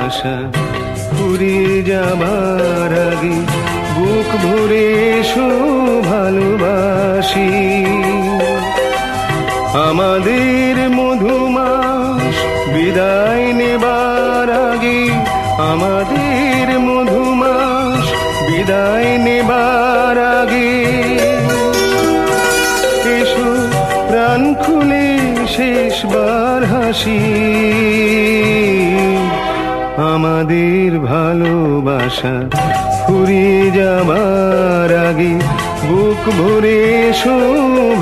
বাসা ফুরিয়ে যাবার আগে বুক ভরে এসো ভালোবাসি। আমাদের মধুমাস বিদায় নেবার আগে, আমাদের মধুমাস বিদায় নেবার আগে এসো প্রাণ খুলে শেষবার হাসি। আমাদের ভালোবাসা ফুরিয়ে যাবার আগে বুক ভরে এসো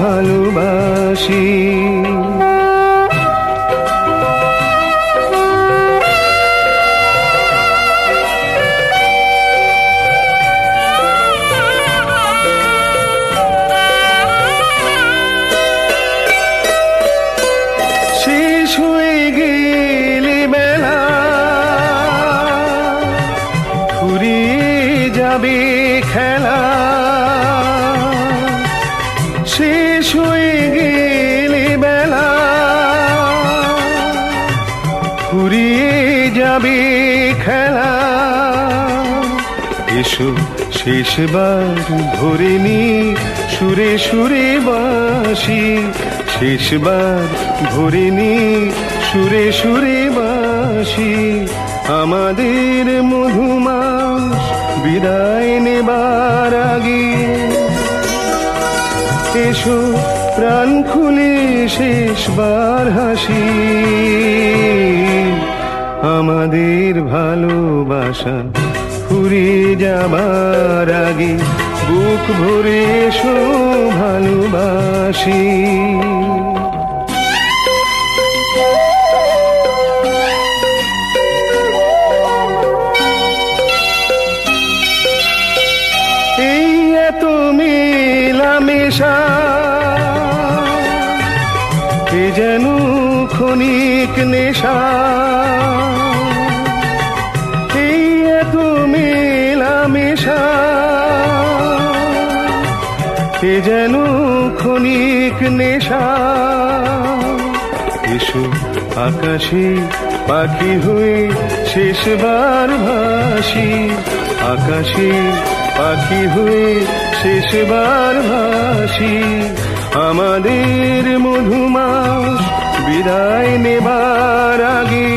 ভালোবাসি। শেষ হয়ে গেলে বেলা ফুরিয়ে যাবে খেলা, শেষ হয়ে গেলে বেলা ফুরিয়ে যাবে খেলা। এসো শেষবার ধরে নি সুরে সুরে বাঁশি, শেষবার ধরে নি সুরে সুরে বাঁশি। আমাদের মধুমাস বিদায় নেবার আগে এসো প্রাণ খুলে শেষবার হাসি। আমাদের ভালোবাসা ফুরিয়ে যাবার আগে বুক ভরে এসো ভালোবাসি। এই এত মেলামেশা এ যেন ক্ষণিক নেশা, এই এত মেলামেশা এ যেন ক্ষণিক নেশা। এসো আকাশে পাখি হয়ে শেষবার ভাসি, আকাশে পাখি হয়ে শেষবার ভাসি। আমাদের মধুমাস বিদায় নেবার আগে,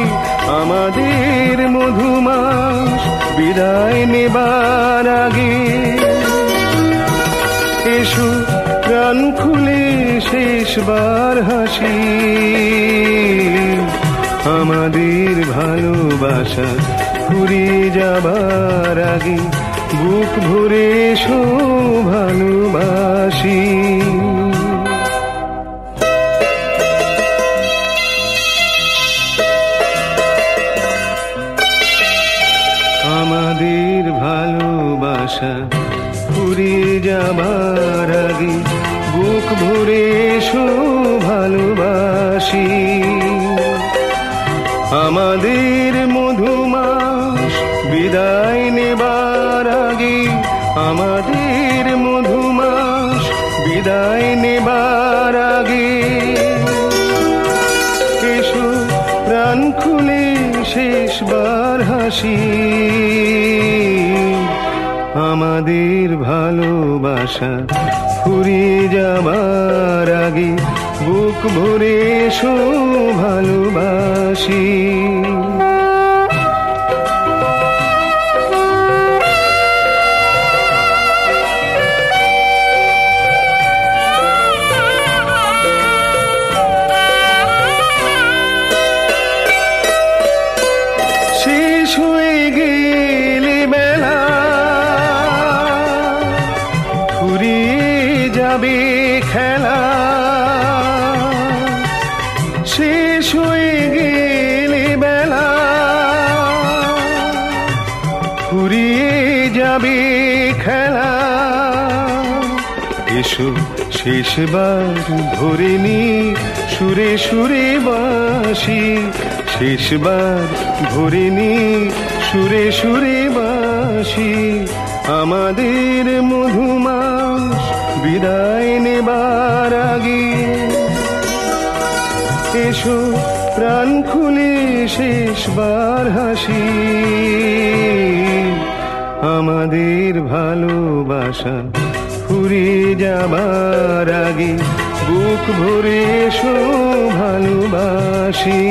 আমাদের মধুমাস বিদায় নেবার আগে এসো প্রাণ খুলে শেষবার হাসি। আমাদের ভালোবাসা ফুরিয়ে যাবার আগে বুক ভরে এসো ভালোবাসি। আমাদের ভালোবাসা ফুরিয়ে যাবার আগে বুক ভরে এসো ভালোবাসি। আমাদের মধুমাস বিদায় নেবার আগে, আমাদের মধুমাস বিদায় নেবার আগে এসো প্রাণ খুলে শেষবার হাসি। আমাদের ভালোবাসা ফুরিয়ে যাবার আগে বুক ভরে এসো ভালোবাসি। শেষ হয়ে গেলে বেলা ফুরিয়ে যাবে খেলা, শেষ হয়ে গেলে বেলা ফুরিয়ে যাবে খেলা। এসো শেষবার ধরে নি সুরে সুরে বাঁশি, শেষবার ধরে নি সুরে সুরে বাঁশি। আমাদের মধুমাস বিদায় নেবার আগে এসো প্রাণ খুলে শেষবার হাসি। আমাদের ভালোবাসা ফুরিয়ে যাবার আগে বুক ভরে এসো ভালোবাসি।